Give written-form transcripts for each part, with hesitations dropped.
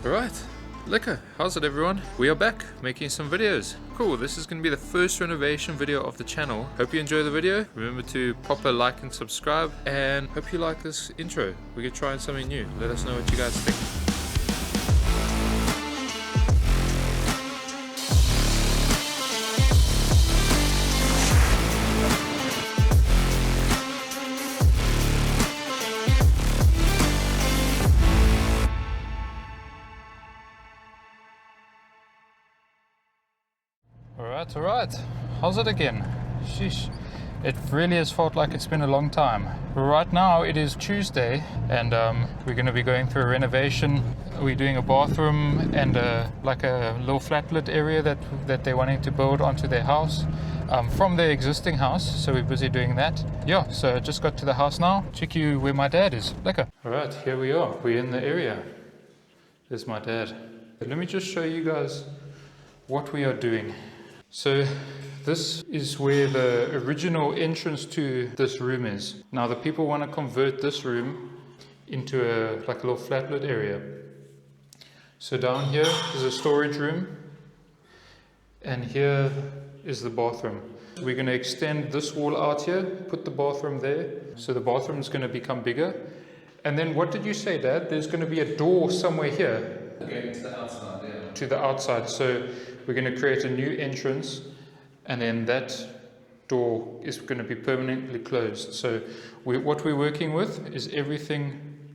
Alright, lekker. How's it everyone? We are back making some videos. Cool, this is going to be the first renovation video of the channel. Hope you enjoy the video. Remember to pop a like and subscribe, and hope you like this intro. We're trying something new. Let us know what you guys think. Alright, how's it again? Sheesh, it really has felt like it's been a long time. Right now it is Tuesday, and we're going to be going through a renovation. We're doing a bathroom and like a little flatlit area that they're wanting to build onto their house from their existing house, so we're busy doing that. Yeah, so I just got to the house now. Check you where my dad is. Lekker. Alright, here we are. We're in the area. There's my dad. Let me just show you guys what we are doing. So this is where the original entrance to this room is. Now the people want to convert this room into a little flatlit area. So down here is a storage room, and here is the bathroom. We're going to extend this wall out here, put the bathroom there, so the bathroom is going to become bigger. And then what did you say, Dad? There's going to be a door somewhere here. Okay, to the outside, yeah. To the outside. So we're going to create a new entrance, and then that door is going to be permanently closed. So what we're working with is everything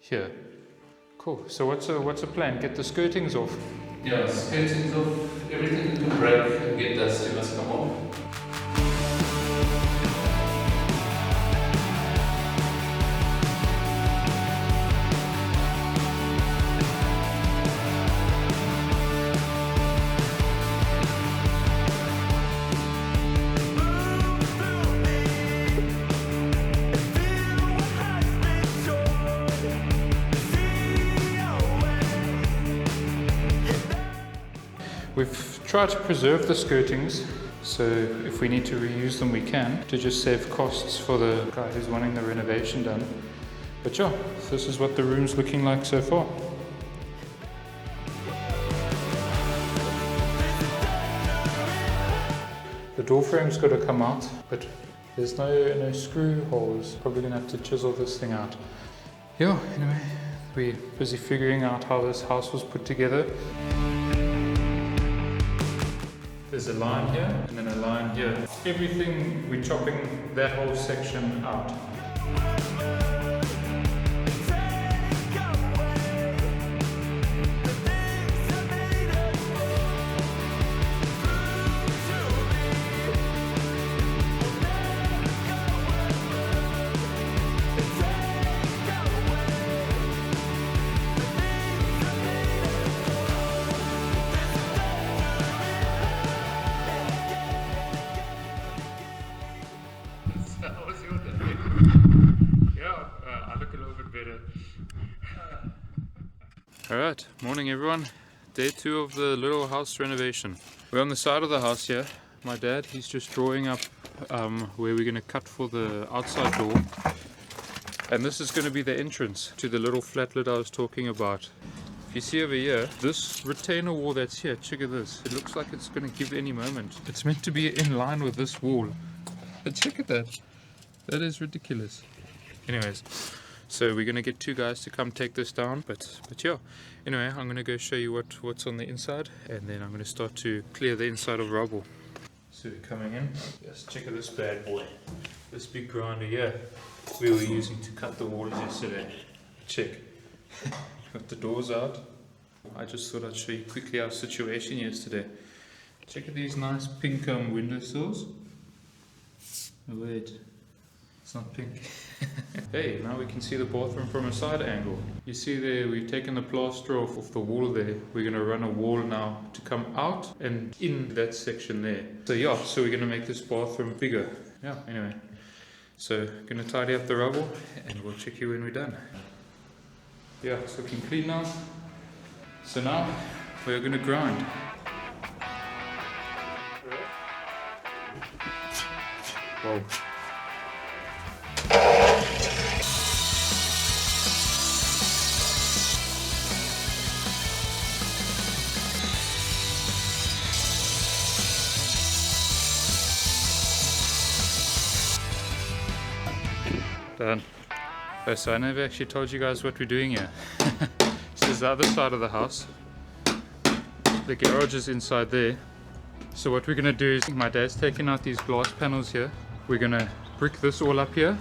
here. Cool. So what's a plan? Get the skirtings off. Yeah, skirtings off, everything you can break and get dusty must come off. We've tried to preserve the skirtings, so if we need to reuse them we can, to just save costs for the guy who's wanting the renovation done. But yeah, this is what the room's looking like so far. The door frame's got to come out, but there's no screw holes. Probably gonna have to chisel this thing out. Yeah, anyway, we're busy figuring out how this house was put together. There's a line here, and then a line here. Everything, we're chopping that whole section out. Alright, morning everyone. Day 2 of the little house renovation. We're on the side of the house here. My dad, he's just drawing up where we're going to cut for the outside door. And this is going to be the entrance to the little flatlet I was talking about. If you see over here, this retainer wall that's here, check at this. It looks like it's going to give any moment. It's meant to be in line with this wall. But check at that. That is ridiculous. Anyways. So we're going to get 2 guys to come take this down, but yeah. Anyway, I'm going to go show you what's on the inside, and then I'm going to start to clear the inside of rubble. So we're coming in. Just check out this bad boy. This big grinder here we were using to cut the walls yesterday. Check. Got the doors out. I just thought I'd show you quickly our situation yesterday. Check out these nice pink windowsills. Oh, wait. It's not pink. Hey, now we can see the bathroom from a side angle. You see there, we've taken the plaster off the wall there. We're going to run a wall now to come out and in that section there. So yeah, so we're going to make this bathroom bigger. Yeah, anyway. So, going to tidy up the rubble and we'll check you when we're done. Yeah, it's looking clean now. So now, we're going to grind. Whoa. Done. Oh, so I never actually told you guys what we're doing here. This is the other side of the house. The garage is inside there. So what we're going to do is, my dad's taking out these glass panels here. We're going to brick this all up here.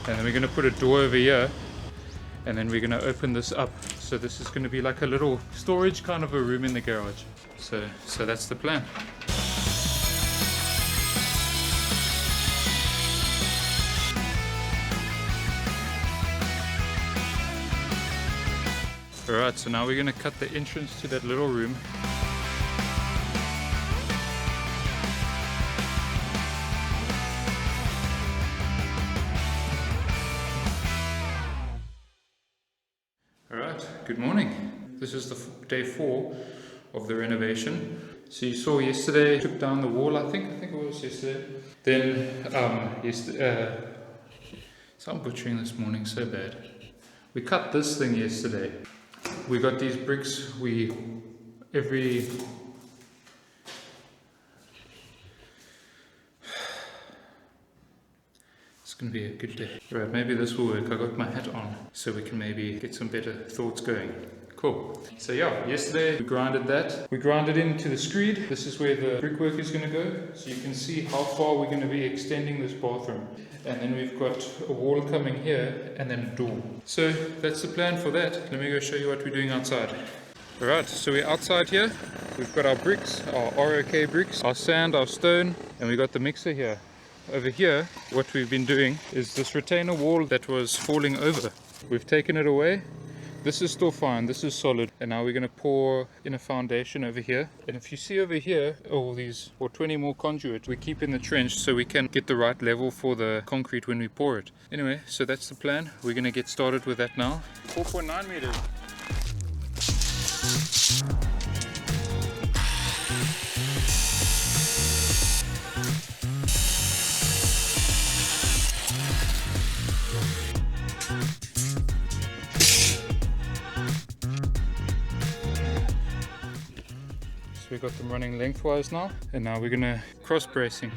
And then we're going to put a door over here. And then we're going to open this up. So this is going to be like a little storage kind of a room in the garage. So that's the plan. Alright, so now we're going to cut the entrance to that little room. Alright, good morning. This is the day 4 of the renovation. So you saw yesterday, took down the wall, I think it was yesterday. Then, so I'm butchering this morning so bad. We cut this thing yesterday. We got these bricks, It's gonna be a good day. Right, maybe this will work. I got my hat on so we can maybe get some better thoughts going. Cool. So yeah, yesterday we grinded that. We grinded into the screed. This is where the brickwork is going to go. So you can see how far we're going to be extending this bathroom. And then we've got a wall coming here and then a door. So that's the plan for that. Let me go show you what we're doing outside. Alright, so we're outside here. We've got our bricks, our ROK bricks, our sand, our stone, and we got the mixer here. Over here, what we've been doing is this retainer wall that was falling over. We've taken it away. This is still fine, this is solid, and now we're going to pour in a foundation over here. And if you see over here, all these, or 20 more conduit, we keep in the trench so we can get the right level for the concrete when we pour it. Anyway, so that's the plan. We're going to get started with that now. 4.9 meters. We've got them running lengthwise now, and now we're gonna cross bracing.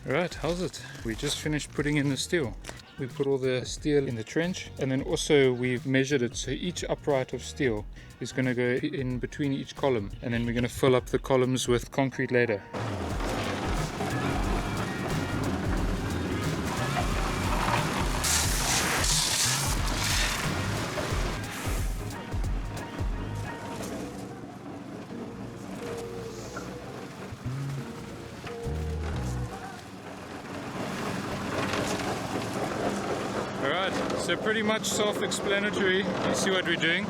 Alright, how's it? We just finished putting in the steel. We put all the steel in the trench, and then also we've measured it so each upright of steel is going to go in between each column, and then we're going to fill up the columns with concrete later. So pretty much self-explanatory. You see what we're doing.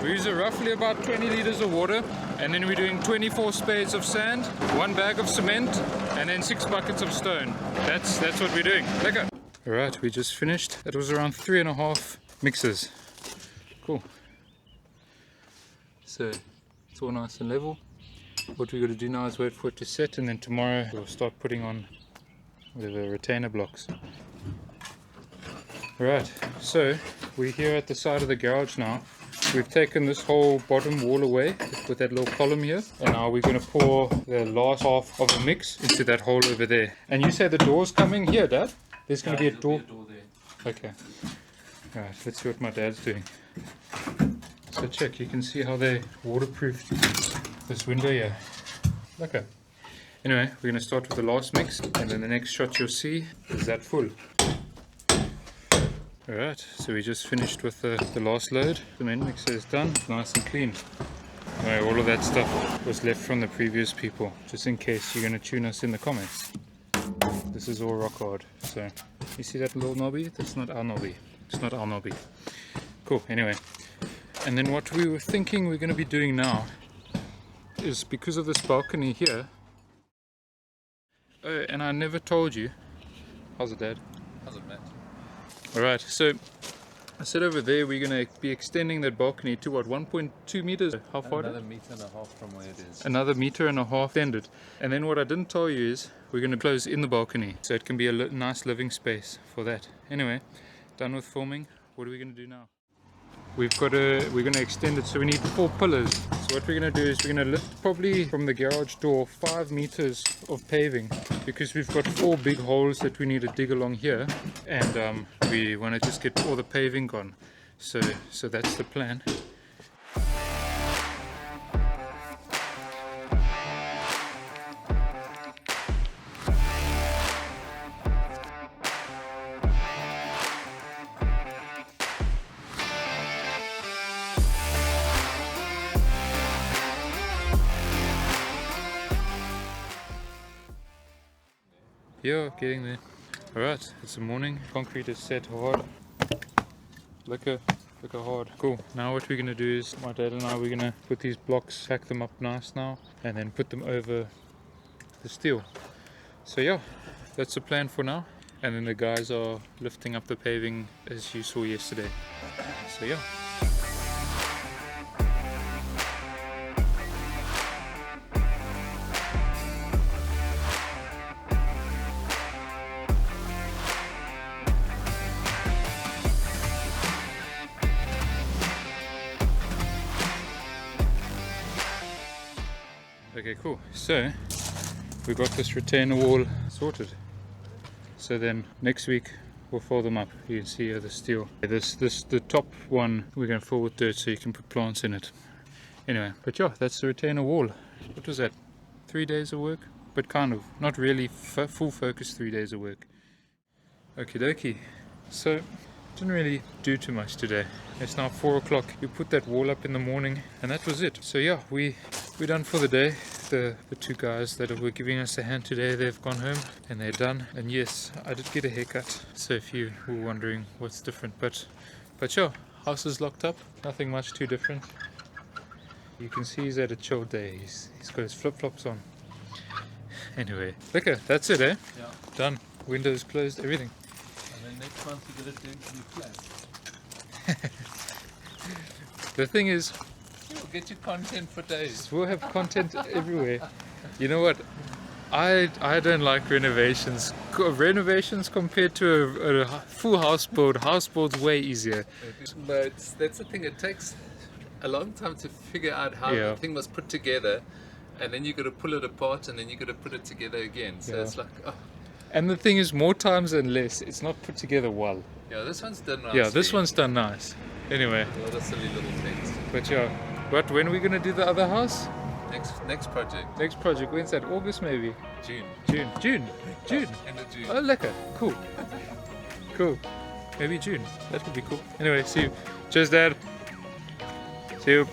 We use roughly about 20 liters of water, and then we're doing 24 spades of sand, 1 bag of cement, and then 6 buckets of stone. That's what we're doing. Lekker. Alright, we just finished. That was around 3.5 mixers. Cool. So it's all nice and level. What we're going to do now is wait for it to set, and then tomorrow we'll start putting on the retainer blocks. Right, so we're here at the side of the garage now. We've taken this whole bottom wall away with that little column here, and now we're going to pour the last half of the mix into that hole over there. And you say the door's coming here, Dad? There's going to be a door there. Okay. Right, let's see what my dad's doing. So check, you can see how they waterproofed this window here. Okay. Anyway, we're going to start with the last mix, and then the next shot you'll see is that full. Alright, so we just finished with the last load. The main mixer is done, nice and clean. Anyway, all of that stuff was left from the previous people, just in case you're going to tune us in the comments. This is all rock hard. So, you see that little knobby? That's not our knobby. It's not our knobby. Cool, anyway. And then what we were thinking we're going to be doing now is, because of this balcony here. Oh, and I never told you. How's it, Dad? How's it, Matt? Alright, so I said over there we're going to be extending that balcony to what, 1.2 meters? How far? Another meter and a half from where it is. Another meter and a half extended. And then what I didn't tell you is we're going to close in the balcony, so it can be a nice living space for that. Anyway, done with filming. What are we going to do now? we're gonna extend it, so we need 4 pillars. So what we're gonna do is we're gonna lift probably from the garage door 5 meters of paving, because we've got 4 big holes that we need to dig along here, and we want to just get all the paving gone. So that's the plan. Yeah, getting there. Alright, it's the morning. Concrete is set hard. Liquor hard. Cool. Now what we're going to do is, my dad and I, we're going to put these blocks, stack them up nice now, and then put them over the steel. So yeah, that's the plan for now. And then the guys are lifting up the paving as you saw yesterday. So yeah. Okay, cool. So we got this retainer wall sorted. So then next week we'll fold them up. You can see here the steel. The top one we're going to fill with dirt so you can put plants in it. Anyway, but yeah, that's the retainer wall. What was that? 3 days of work? But kind of. Not really full focus 3 days of work. Okie dokie. So didn't really do too much today. It's now 4 o'clock. We put that wall up in the morning and that was it. So yeah, we're done for the day. The 2 guys that were giving us a hand today, they've gone home and they're done. And yes, I did get a haircut. So if you were wondering what's different, but yeah, house is locked up. Nothing much too different. You can see he's had a chill day. He's got his flip-flops on. Anyway, okay, that's it, eh? Yeah. Done. Windows closed, everything. And then next month you get it to be flat. The thing is, You'll get your content for days. we'll have content everywhere. You know what? I don't like renovations. Renovations compared to a full house build. House build's way easier. But that's the thing, it takes a long time to figure out how Yeah. the thing was put together, and then you got to pull it apart, and then you got to put it together again. So Yeah. it's like, oh, And the thing is, more times than less, it's not put together well. yeah, this one's done nice. Yeah, this one's done nice. Anyway, A lot of silly little things. but yeah. But when are we gonna do the other house? Next project, Next project, when's that? August maybe? June. June. End of June. Oh, lekker. Cool. Cool. Maybe June. That would be cool. Anyway, see you. Cheers, Dad. See you.